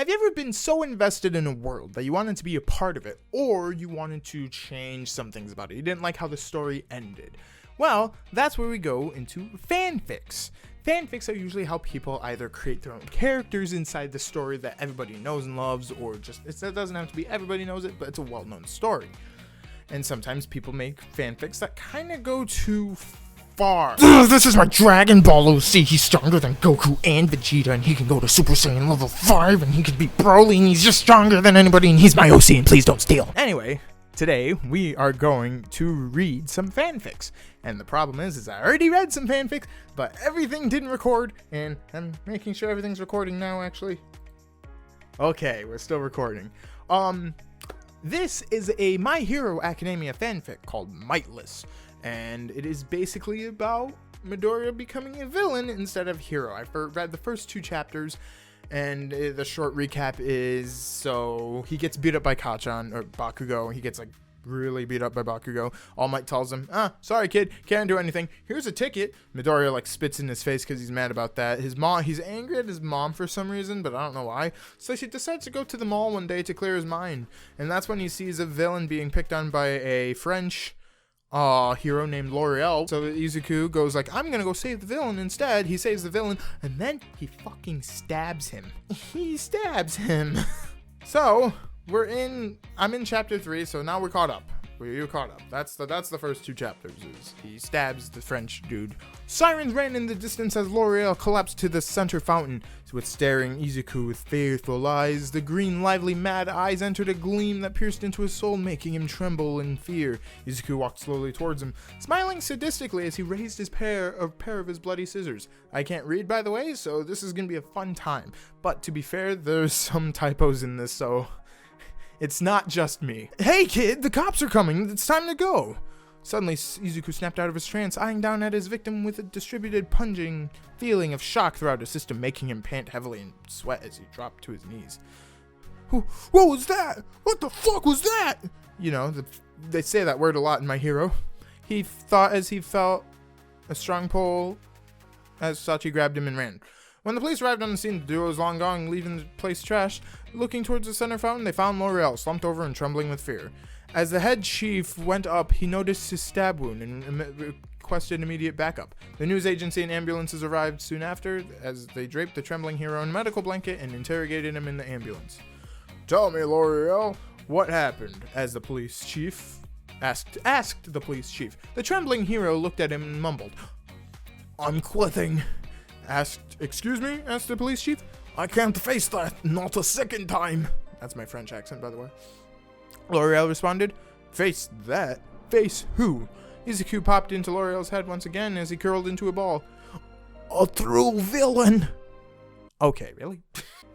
you ever been so invested in a world that you wanted to be a part of it, or you wanted to change some things about it? You didn't like how the story ended. Well, that's where we go into fanfics. Fanfics are usually how people either create their own characters inside the story that everybody knows and loves, or just, it doesn't have to be everybody knows it, but it's a well-known story. And sometimes people make fanfics that kind of go too far. This is my Dragon Ball OC. He's stronger than Goku and Vegeta, and he can go to Super Saiyan level 5, and he can beat Broly, and he's just stronger than anybody, and he's my OC, and please don't steal. Anyway, today we are going to read some fanfics. And the problem is I already read some fanfics, but everything didn't record, and I'm making sure everything's recording now, actually. Okay, we're still recording. This is a My Hero Academia fanfic called Mightless. And it is basically about Midoriya becoming a villain instead of hero. I read the first 2 chapters, and the short recap is, so he gets beat up by Kachan, or Bakugo. He gets, like, really beat up by Bakugo. All Might tells him, sorry kid, can't do anything. Here's a ticket. Midoriya, like, spits in his face because he's mad about that. He's angry at his mom for some reason, but I don't know why. So he decides to go to the mall one day to clear his mind. And that's when he sees a villain being picked on by a French hero named L'Oreal. So Izuku goes like, I'm gonna go save the villain instead. He saves the villain, and then he fucking stabs him. He stabs him. So I'm in chapter 3, so now we're caught up. We're caught up. That's the first 2 chapters. Is he stabs the French dude. Sirens ran in the distance as L'Oreal collapsed to the center fountain. With staring Izuku with fearful eyes, the green, lively, mad eyes entered a gleam that pierced into his soul, making him tremble in fear. Izuku walked slowly towards him, smiling sadistically as he raised his pair of his bloody scissors. I can't read, by the way, so this is gonna be a fun time. But to be fair, there's some typos in this, so it's not just me. Hey kid, the cops are coming. It's time to go. Suddenly, Izuku snapped out of his trance, eyeing down at his victim with a distributed punging feeling of shock throughout his system, making him pant heavily and sweat as he dropped to his knees. What was that? What the fuck was that? You know, they say that word a lot in My Hero. He thought as he felt a strong pull as Sachi grabbed him and ran. When the police arrived on the scene, the duo was long gone, leaving the place trashed. Looking towards the center fountain, they found L'Oreal, slumped over and trembling with fear. As the head chief went up, he noticed his stab wound and requested immediate backup. The news agency and ambulances arrived soon after, as they draped the trembling hero in a medical blanket and interrogated him in the ambulance. Tell me, L'Oreal, what happened? As the police chief asked the police chief. The trembling hero looked at him and mumbled, I'm quitting. Excuse me? Asked the police chief. I can't face that, not a second time. That's my French accent, by the way. L'Oreal responded, Face that? Face who? Izuku popped into L'Oreal's head once again as he curled into a ball. A true villain. Okay, really?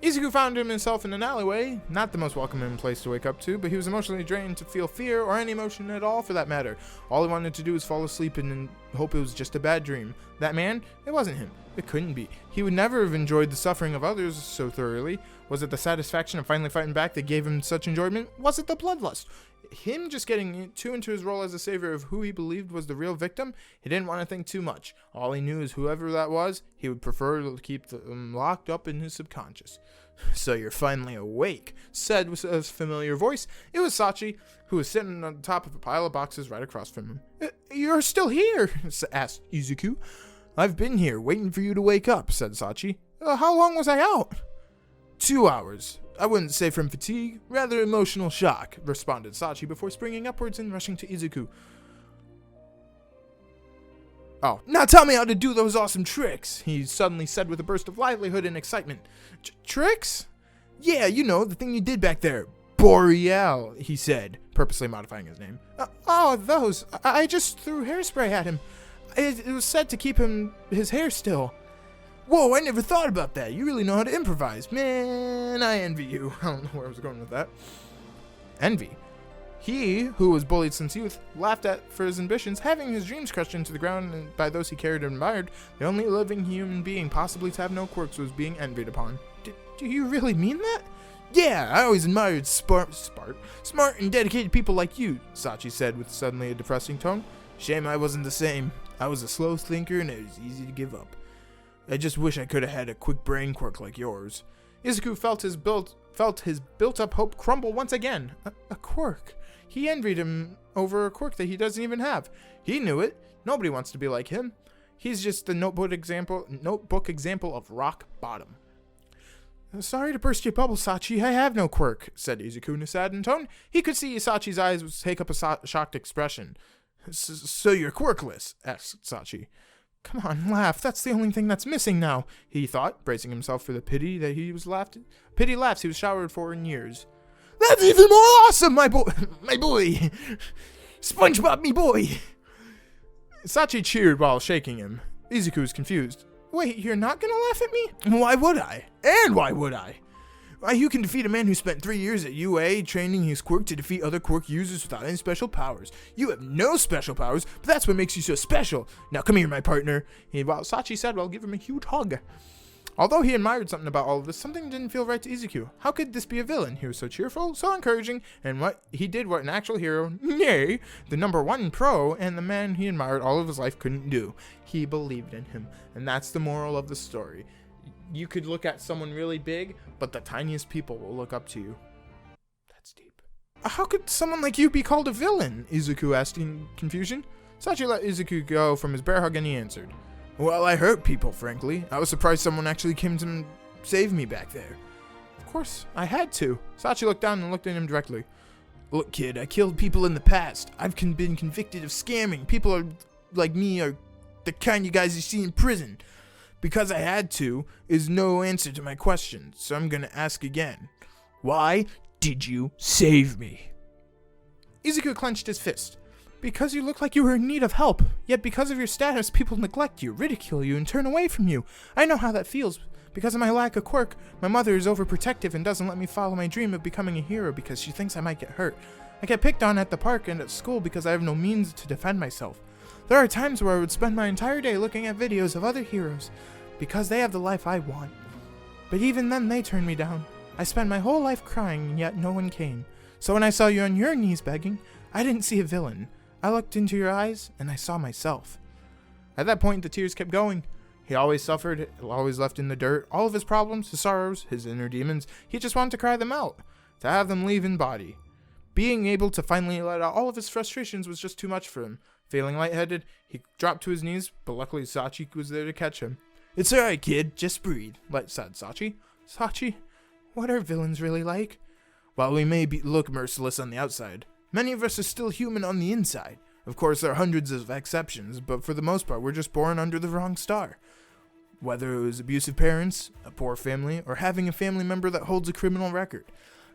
Izuku found himself in an alleyway, not the most welcoming place to wake up to, but he was emotionally drained to feel fear or any emotion at all for that matter. All he wanted to do was fall asleep and hope it was just a bad dream. That man? It wasn't him. It couldn't be. He would never have enjoyed the suffering of others so thoroughly. Was it the satisfaction of finally fighting back that gave him such enjoyment? Was it the bloodlust? Him just getting too into his role as a savior of who he believed was the real victim? He didn't want to think too much. All he knew is whoever that was, he would prefer to keep them locked up in his subconscious. So you're finally awake, said with a familiar voice. It was Sachi, who was sitting on top of a pile of boxes right across from him. You're still here? Asked Izuku. I've been here, waiting for you to wake up, said Sachi. How long was I out? 2 hours. I wouldn't say from fatigue, rather emotional shock, responded Sachi before springing upwards and rushing to Izuku. Oh, now tell me how to do those awesome tricks, he suddenly said with a burst of livelihood and excitement. Tricks? Yeah, you know, the thing you did back there. Boreal, he said, purposely modifying his name. Those. I just threw hairspray at him. It was said to keep his hair still. Whoa, I never thought about that. You really know how to improvise. Man, I envy you. I don't know where I was going with that. Envy. He, who was bullied since youth, laughed at for his ambitions, having his dreams crushed into the ground by those he cared and admired. The only living human being possibly to have no quirks was being envied upon. Do you really mean that? Yeah, I always admired smart and dedicated people like you, Sachi said with suddenly a depressing tone. Shame I wasn't the same. I was a slow thinker and it was easy to give up. I just wish I could have had a quick brain quirk like yours. Izuku felt his built-up hope crumble once again. A quirk. He envied him over a quirk that he doesn't even have. He knew it. Nobody wants to be like him. He's just the notebook example of rock bottom. Sorry to burst your bubble, Sachi. I have no quirk, said Izuku in a saddened tone. He could see Sachi's eyes take up a shocked expression. So you're quirkless? Asked Sachi. Come on, laugh. That's the only thing that's missing now, he thought, bracing himself for the pity laughs he was showered for in years. That's even more awesome, my boy! SpongeBob, me boy! Sachi cheered while shaking him. Izuku was confused. Wait, you're not gonna laugh at me? Why would I? And why would I? Why, you can defeat a man who spent 3 years at UA training his quirk to defeat other quirk users without any special powers. You have no special powers, but that's what makes you so special. Now come here, my partner. Sachi said while giving him a huge hug. Although he admired something about all of this, something didn't feel right to Izuku. How could this be a villain? He was so cheerful, so encouraging, and what an actual hero, nay, the #1 pro, and the man he admired all of his life couldn't do. He believed in him, and that's the moral of the story. You could look at someone really big, but the tiniest people will look up to you. That's deep. How could someone like you be called a villain? Izuku asked in confusion. Sachi let Izuku go from his bear hug and he answered. Well, I hurt people, frankly. I was surprised someone actually came to save me back there. Of course, I had to. Sachi looked down and looked at him directly. Look, kid, I killed people in the past. I've been convicted of scamming. People like me are the kind you guys you see in prison. Because I had to is no answer to my question, so I'm gonna ask again. Why did you save me? Izuku clenched his fist. Because you look like you were in need of help, yet because of your status, people neglect you, ridicule you, and turn away from you. I know how that feels. Because of my lack of quirk, my mother is overprotective and doesn't let me follow my dream of becoming a hero because she thinks I might get hurt. I get picked on at the park and at school because I have no means to defend myself. There are times where I would spend my entire day looking at videos of other heroes because they have the life I want. But even then, they turn me down. I spent my whole life crying, and yet no one came. So when I saw you on your knees begging, I didn't see a villain. I looked into your eyes, and I saw myself. At that point, the tears kept going. He always suffered, always left in the dirt. All of his problems, his sorrows, his inner demons, he just wanted to cry them out, to have them leave in body. Being able to finally let out all of his frustrations was just too much for him. Feeling lightheaded, he dropped to his knees, but luckily Sachi was there to catch him. It's alright, kid. Just breathe, said Sachi. Sachi, what are villains really like? While we may look merciless on the outside, many of us are still human on the inside. Of course, there are hundreds of exceptions, but for the most part, we're just born under the wrong star. Whether it was abusive parents, a poor family, or having a family member that holds a criminal record.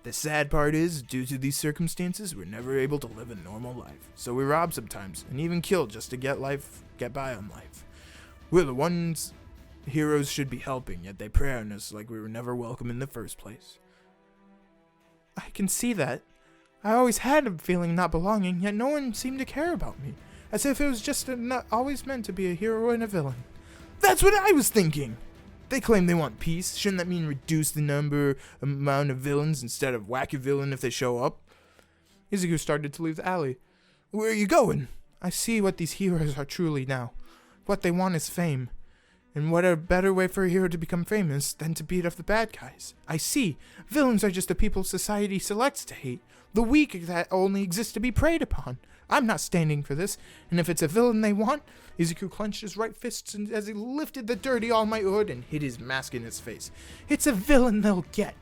The sad part is, due to these circumstances, we're never able to live a normal life. So we rob sometimes, and even kill just to get by on life. We're the ones heroes should be helping, yet they prey on us like we were never welcome in the first place. I can see that. I always had a feeling of not belonging, yet no one seemed to care about me. As if it was just always meant to be a hero and a villain. That's what I was thinking! They claim they want peace. Shouldn't that mean reduce the amount of villains instead of whack a villain if they show up? Izuku started to leave the alley. Where are you going? I see what these heroes are truly now. What they want is fame. And what a better way for a hero to become famous than to beat up the bad guys. I see. Villains are just the people society selects to hate. The weak that only exist to be preyed upon. I'm not standing for this. And if it's a villain they want, Izuku clenched his right fists as he lifted the dirty All Might hood and hid his mask in his face. It's a villain they'll get.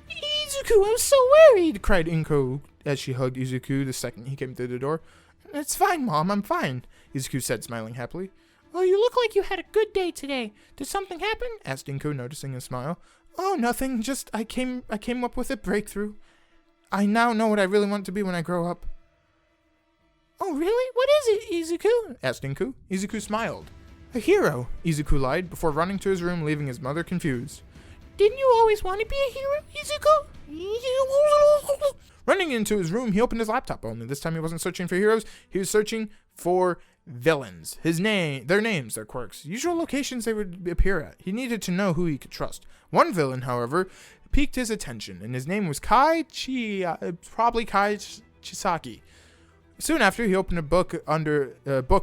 Izuku, I'm so worried, cried Inko as she hugged Izuku the second he came through the door. It's fine, Mom, I'm fine, Izuku said, smiling happily. Well, you look like you had a good day today. Did something happen? Asked Inko, noticing his smile. Oh, nothing. Just I came up with a breakthrough. I now know what I really want to be when I grow up. Oh, really? What is it, Izuku? Asked Inko. Izuku smiled. A hero, Izuku lied before running to his room, leaving his mother confused. Didn't you always want to be a hero, Izuku? Running into his room, he opened his laptop. Only this time he wasn't searching for heroes. He was searching for villains. Their names, their quirks, usual locations they would appear at. He needed to know who he could trust. One villain, however, piqued his attention, and his name was probably Kai Chisaki. Soon after, he opened a book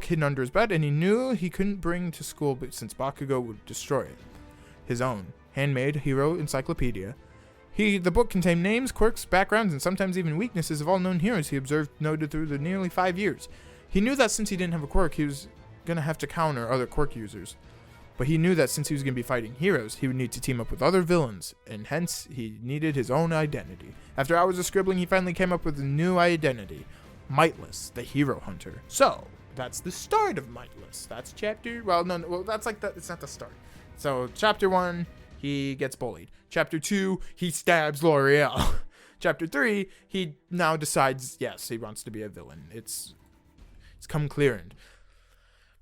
hidden under his bed, and he knew he couldn't bring to school since Bakugo would destroy it. His own handmade hero encyclopedia. The book contained names, quirks, backgrounds, and sometimes even weaknesses of all known heroes he observed noted through the nearly 5 years. He knew that since he didn't have a quirk, he was going to have to counter other quirk users. But he knew that since he was going to be fighting heroes, he would need to team up with other villains, and hence he needed his own identity. After hours of scribbling, he finally came up with a new identity. Mightless, the hero hunter. So, that's the start of Mightless. That's chapter, that's like that, it's not the start. So, chapter 1, he gets bullied. Chapter 2, he stabs L'Oreal. Chapter 3, he now decides, yes, he wants to be a villain. It's come clear. And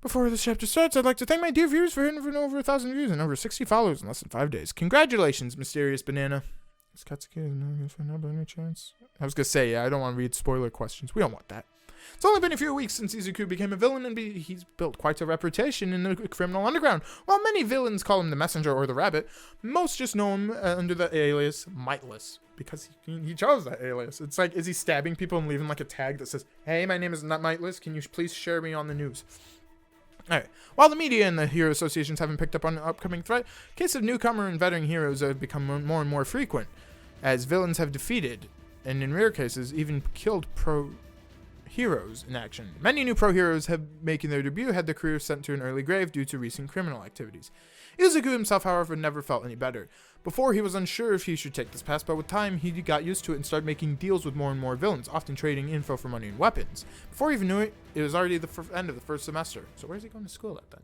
before this chapter starts, I'd like to thank my dear viewers for hitting over 1,000 views and over 60 followers in less than 5 days. Congratulations, Mysterious Banana. Is Katsuki not find out by any chance? I was going to say, yeah, I don't want to read spoiler questions. We don't want that. It's only been a few weeks since Izuku became a villain, and he's built quite a reputation in the criminal underground. While many villains call him the Messenger or the Rabbit, most just know him under the alias Mightless, because he chose that alias. It's like, is he stabbing people and leaving like a tag that says, "Hey, my name is not Mightless, can you please share me on the news?" Alright, while the media and the hero associations haven't picked up on an upcoming threat, cases of newcomer and veteran heroes have become more and more frequent, as villains have defeated, and in rare cases, even killed heroes in action. Many new pro heroes have making their debut had their careers sent to an early grave due to recent criminal activities. Izuku himself, however, never felt any better. Before, he was unsure if he should take this path, but with time, he got used to it and started making deals with more and more villains, often trading info for money and weapons. Before he even knew it, it was already the end of the first semester. So where's he going to school at then?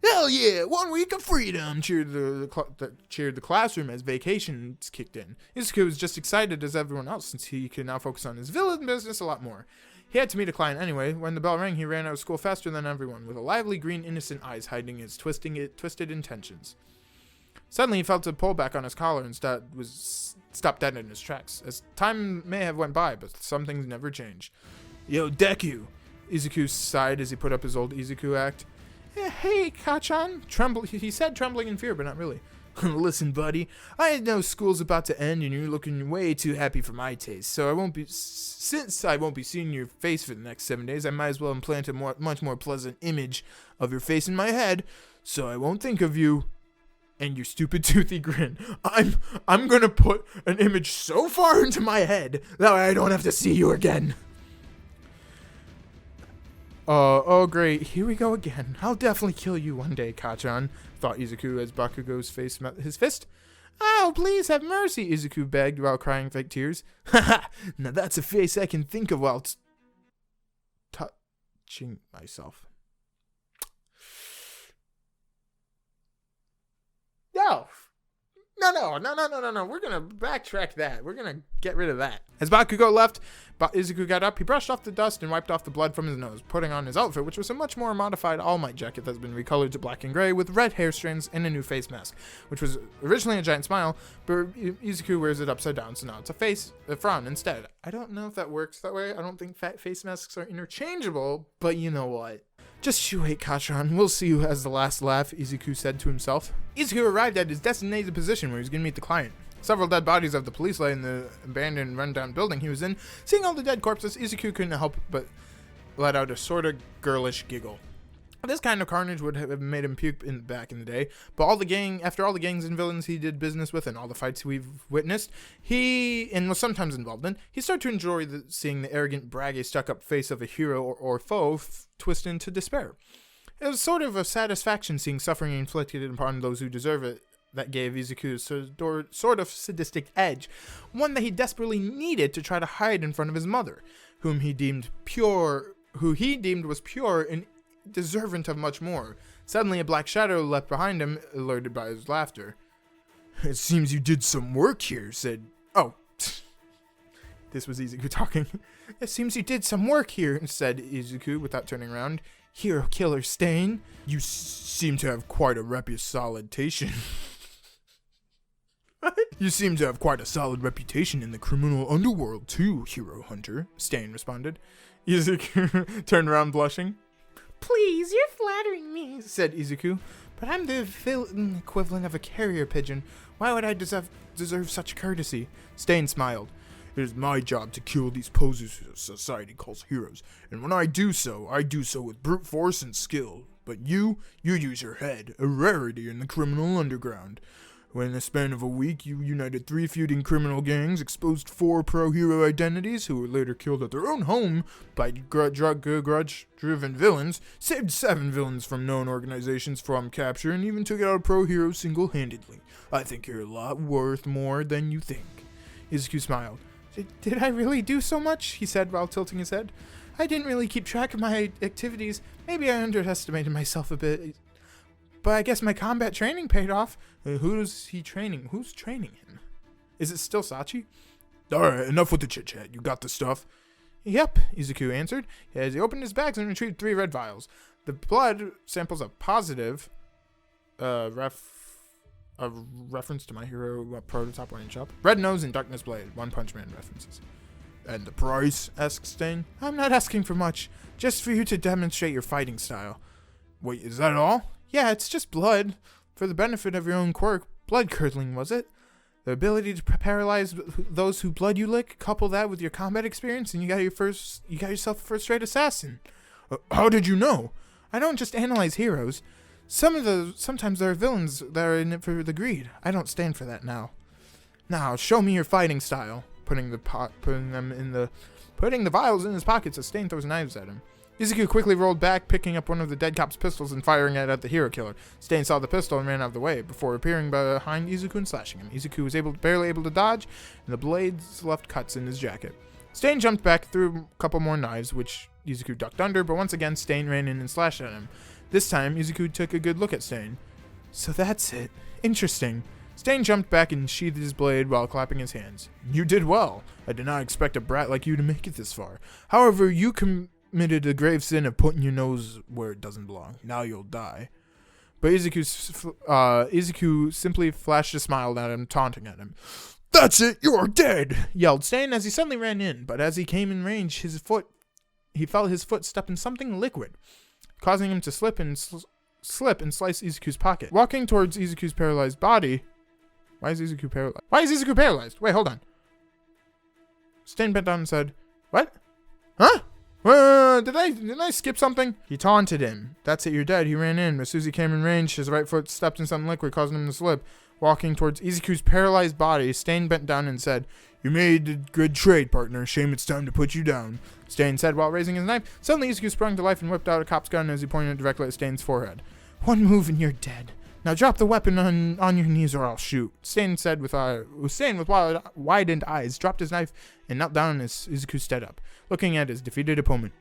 Hell yeah! 1 week of freedom! Cheered the classroom as vacations kicked in. Izuku was just excited as everyone else, since he could now focus on his villain business a lot more. He had to meet a client anyway. When the bell rang, he ran out of school faster than everyone, with a lively green innocent eyes hiding his twisted intentions. Suddenly, he felt a pull back on his collar and stopped dead in his tracks. As time may have went by, but some things never change. Yo, Deku! Izuku sighed as he put up his old Izuku act. Hey, Kachan. He said, trembling in fear, but not really. Listen, buddy, I know school's about to end and you're looking way too happy for my taste, so since I won't be seeing your face for the next 7 days, I might as well implant a much more pleasant image of your face in my head, so I won't think of you and your stupid toothy grin. I'm gonna put an image so far into my head that way I don't have to see you again. Oh great, here we go again. I'll definitely kill you one day, Kachan, thought Izuku as Bakugo's face met his fist. Oh, please have mercy, Izuku begged while crying fake tears. Haha, now that's a face I can think of while touching myself. No. We're going to backtrack that. We're going to get rid of that. As Bakugo left, Izuku got up. He brushed off the dust and wiped off the blood from his nose, putting on his outfit, which was a much more modified All Might jacket that's been recolored to black and gray with red hair strands and a new face mask, which was originally a giant smile, but Izuku wears it upside down, so now it's a frown instead. I don't know if that works that way. I don't think face masks are interchangeable, but you know what? Just you wait, Kachan. We'll see who has the last laugh, Izuku said to himself. Izuku arrived at his designated position where he was going to meet the client. Several dead bodies of the police lay in the abandoned, rundown building he was in. Seeing all the dead corpses, Izuku couldn't help but let out a sort of girlish giggle. This kind of carnage would have made him puke back in the day, but after all the gangs and villains he did business with and all the fights we've witnessed, and was sometimes involved in, he started to enjoy seeing the arrogant, braggy, stuck-up face of a hero or foe twist into despair. It was sort of a satisfaction seeing suffering inflicted upon those who deserve it that gave Izuku a sort of sadistic edge, one that he desperately needed to try to hide in front of his mother, who he deemed was pure and deserving of much more. Suddenly, a black shadow leapt behind him, alerted by his laughter. It seems you did some work here, said... Oh. This was Izuku talking. It seems you did some work here, said Izuku without turning around. Hero killer Stain. You seem to have quite a reputation. You seem to have quite a solid reputation in the criminal underworld too, Hero Hunter, Stain responded. Izuku turned around blushing. Please, you're flattering me, said Izuku, but I'm the villain equivalent of a carrier pigeon. Why would I deserve such courtesy? Stain smiled. It is my job to kill these posers society calls heroes, and when I do so with brute force and skill. But you use your head, a rarity in the criminal underground. When in the span of a week, you united 3 feuding criminal gangs, exposed 4 pro-hero identities who were later killed at their own home by grudge-driven villains, saved 7 villains from known organizations from capture, and even took out a pro-hero single-handedly. I think you're a lot worth more than you think. Izuku smiled. Did I really do so much? He said while tilting his head. I didn't really keep track of my activities. Maybe I underestimated myself a bit. But I guess my combat training paid off. Who's he training? Who's training him? Is it still Sachi? Alright, enough with the chit-chat. You got the stuff? Yep, Izuku answered, as he opened his bags and retrieved 3 red vials. The blood samples of positive reference to My Hero Prototype One Shop. Red Nose and Darkness Blade, One Punch Man references. And the price? Asked Stain. I'm not asking for much, just for you to demonstrate your fighting style. Wait, is that all? Yeah, it's just blood. For the benefit of your own quirk, blood curdling, was it? The ability to paralyze those who blood you lick, couple that with your combat experience, and you got yourself a first-rate assassin. How did you know? I don't just analyze heroes. Sometimes there are villains that are in it for the greed. I don't stand for that now. Now, show me your fighting style. Putting the vials in his pockets as Stain throws knives at him. Izuku quickly rolled back, picking up one of the dead cop's pistols and firing it at the hero killer. Stain saw the pistol and ran out of the way, before appearing behind Izuku and slashing him. Izuku was barely able to dodge, and the blades left cuts in his jacket. Stain jumped back, threw a couple more knives, which Izuku ducked under, but once again Stain ran in and slashed at him. This time, Izuku took a good look at Stain. So that's it. Interesting. Stain jumped back and sheathed his blade while clapping his hands. You did well. I did not expect a brat like you to make it this far. However, you committed a grave sin of putting your nose where it doesn't belong. Now you'll die. But Izuku simply flashed a smile at him, taunting at him. That's it, you're dead! Yelled Stain as he suddenly ran in, but as he came in range, he felt his foot step in something liquid, causing him to slip and slice Izuku's pocket. Walking towards Izuku's paralyzed body. Why is Izuku paralyzed? Wait, hold on. Stain bent down and said, What? Huh? Did I skip something? He taunted him. That's it, you're dead. He ran in. As soon as he came in range, his right foot stepped in something liquid, causing him to slip. Walking towards Izuku's paralyzed body, Stain bent down and said, You made a good trade, partner. Shame it's time to put you down. Stain said while raising his knife. Suddenly, Izuku sprung to life and whipped out a cop's gun as he pointed it directly at Stain's forehead. One move and you're dead. Now drop the weapon on your knees or I'll shoot. Stain with widened eyes, dropped his knife and knelt down as Izuku stood up, looking at his defeated opponent.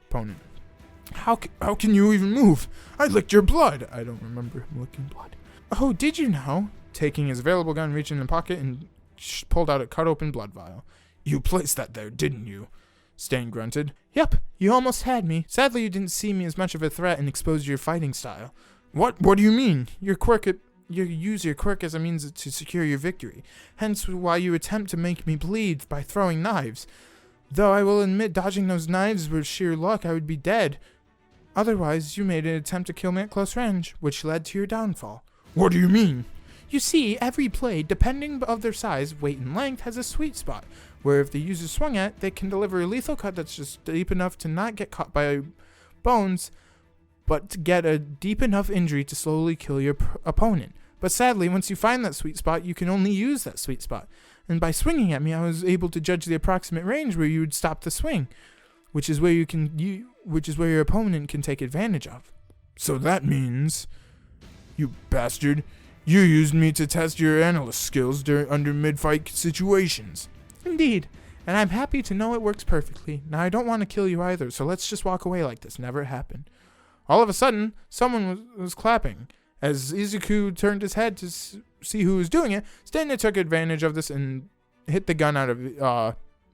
How can you even move? I licked your blood. I don't remember him licking blood. Oh, did you now? Taking his available gun, reached in the pocket and pulled out a cut-open blood vial. You placed that there, didn't you? Stain grunted. Yep, you almost had me. Sadly, you didn't see me as much of a threat and exposed your fighting style. What do you mean? You use your quirk as a means to secure your victory. Hence why you attempt to make me bleed by throwing knives. Though I will admit dodging those knives was sheer luck, I would be dead. Otherwise, you made an attempt to kill me at close range, which led to your downfall. What do you mean? You see, every blade, depending on their size, weight, and length, has a sweet spot, where if the user swung at, they can deliver a lethal cut that's just deep enough to not get caught by bones, but to get a deep enough injury to slowly kill your opponent. But sadly, once you find that sweet spot, you can only use that sweet spot. And by swinging at me, I was able to judge the approximate range where you would stop the swing, which is where your opponent can take advantage of. So that means, you bastard, you used me to test your analyst skills under mid-fight situations. Indeed, and I'm happy to know it works perfectly. Now I don't want to kill you either, so let's just walk away like this never happened. All of a sudden, someone was clapping. As Izuku turned his head to see who was doing it, Stain took advantage of this and hit the gun out of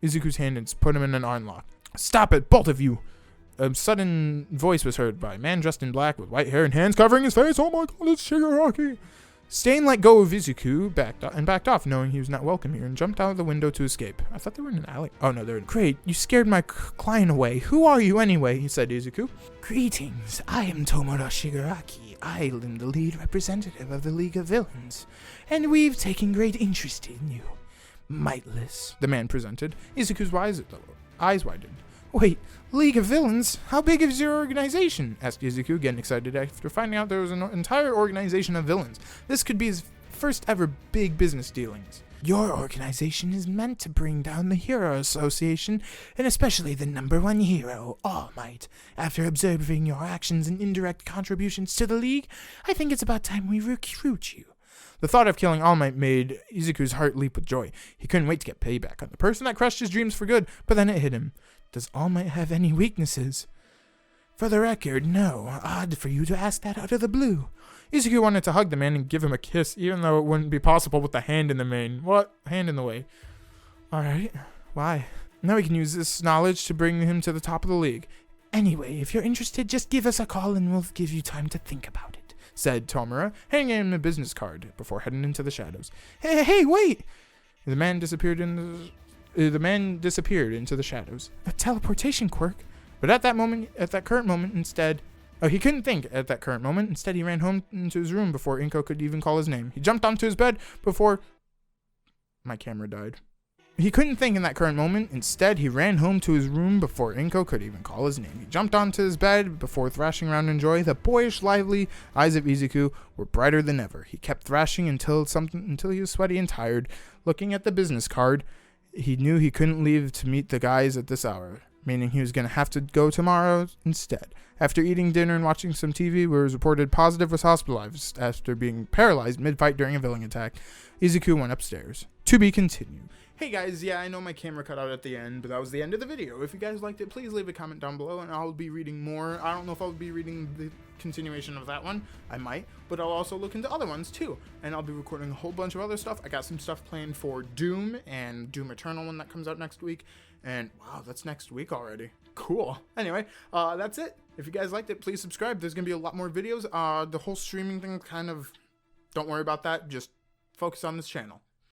Izuku's hand and put him in an arm lock. Stop it, both of you! A sudden voice was heard by a man dressed in black with white hair and hands covering his face. Oh my god, it's Shigaraki! Stain let go of Izuku, backed off, knowing he was not welcome here, and jumped out of the window to escape. I thought they were in an alley. Oh no, they're in. Great, you scared my client away. Who are you anyway? He said to Izuku. Greetings, I am Tomura Shigaraki. I am the lead representative of the League of Villains, and we've taken great interest in you. Mightless, the man presented. Izuku's eyes widened. Wait, League of Villains? How big is your organization? Asked Izuku, getting excited after finding out there was an entire organization of villains. This could be his first ever big business dealings. Your organization is meant to bring down the Hero Association, and especially the #1 hero, All Might. After observing your actions and indirect contributions to the League, I think it's about time we recruit you. The thought of killing All Might made Izuku's heart leap with joy. He couldn't wait to get payback on the person that crushed his dreams for good, but then it hit him. Does All Might have any weaknesses? For the record, no. Odd for you to ask that out of the blue. Izuku wanted to hug the man and give him a kiss, even though it wouldn't be possible with the hand in the mane. What? Hand in the way. Alright. Why? Now we can use this knowledge to bring him to the top of the league. Anyway, if you're interested, just give us a call and we'll give you time to think about it, said Tomura, handing him a business card before heading into the shadows. Hey, wait! The man disappeared into the shadows. A teleportation quirk? But at that current moment, instead... Oh, he couldn't think at that current moment. Instead, he ran home into his room before Inko could even call his name. He jumped onto his bed before... My camera died. He couldn't think in that current moment. Instead, he ran home to his room before Inko could even call his name. He jumped onto his bed before thrashing around in joy. The boyish, lively eyes of Izuku were brighter than ever. He kept thrashing until he was sweaty and tired. Looking at the business card, he knew he couldn't leave to meet the guys at this hour, meaning he was going to have to go tomorrow instead. After eating dinner and watching some TV, where it was reported positive was hospitalized after being paralyzed mid-fight during a villain attack, Izuku went upstairs. To be continued. Hey guys, yeah, I know my camera cut out at the end, but that was the end of the video. If you guys liked it, please leave a comment down below, and I'll be reading more. I don't know if I'll be reading the continuation of that one. I might, but I'll also look into other ones too. And I'll be recording a whole bunch of other stuff. I got some stuff planned for Doom and Doom Eternal when that comes out next week. And wow, that's next week already. Cool. Anyway, that's it. If you guys liked it, please subscribe. There's going to be a lot more videos. The whole streaming thing, kind of, don't worry about that. Just focus on this channel.